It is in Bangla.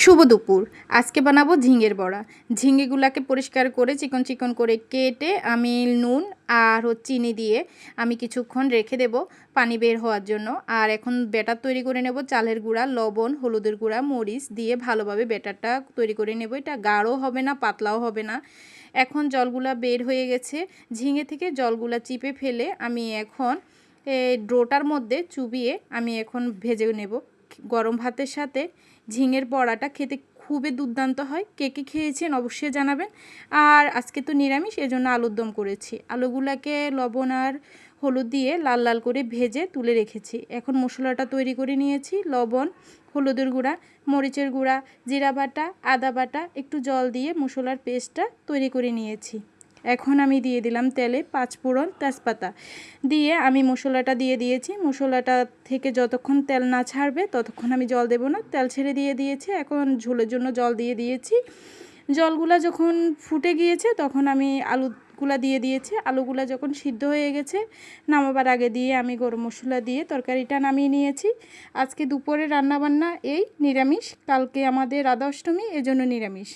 শুভ দুপুর। আজকে বানাবো ঝিঙের বড়া। ঝিঙেগুলাকে পরিষ্কার করে চিকন চিকন করে কেটে আমি নুন আর চিনি দিয়ে আমি কিছুক্ষণ রেখে দেব পানি বের হওয়ার জন্য। আর এখন ব্যাটার তৈরি করে নেব। চালের গুঁড়া, লবণ, হলুদের গুঁড়া, মরিচ দিয়ে ভালোভাবে ব্যাটারটা তৈরি করে নেব। এটা গাঢ় হবে না, পাতলাও হবে না। এখন জলগুলা বের হয়ে গেছে। ঝিঙে থেকে জলগুলা চিপে ফেলে আমি এখন ডোটার মধ্যে চুবিয়ে আমি এখন ভেজে নেব। গরম ভাতের সাথে ঝিঙের বড়াটা খেতে খুবই দুর্দান্ত হয়। কে কে খেয়েছেন অবশ্যই জানাবেন। আর আজকে তো নিরামিষ, এজন্য আলুর দম করেছি। আলুগুলাকে লবণ আর হলুদ দিয়ে লাল লাল করে ভেজে তুলে রেখেছি। এখন মশলাটা তৈরি করে নিয়েছি। লবণ, হলুদের গুঁড়া, মরিচের গুঁড়া, জিরা বাটা, আদা বাটা, একটু জল দিয়ে মশলার পেস্টটা তৈরি করে নিয়েছি। এখন আমি দিয়ে দিলাম তেলে 5 ফোড়ন, তেজপাতা দিয়ে আমি মশলাটা দিয়ে দিয়েছি। মশলাটা থেকে যতক্ষণ তেল না ছাড়বে ততক্ষণ আমি জল দেব না। তেল ছেড়ে দিয়ে দিয়েছি। এখন ঝোলের জন্য জল দিয়ে দিয়েছি। জলগুলা যখন ফুটে গিয়েছে তখন আমি আলুগুলা দিয়ে দিয়েছি। আলুগুলা যখন সিদ্ধ হয়ে গেছে নামাবার আগে দিয়ে আমি গরম মশলা দিয়ে তরকারিটা নামিয়ে নিয়েছি। আজকে দুপুরে রান্নাবান্না এই নিরামিষ। কালকে আমাদের রাধা অষ্টমী, এজন্য নিরামিষ।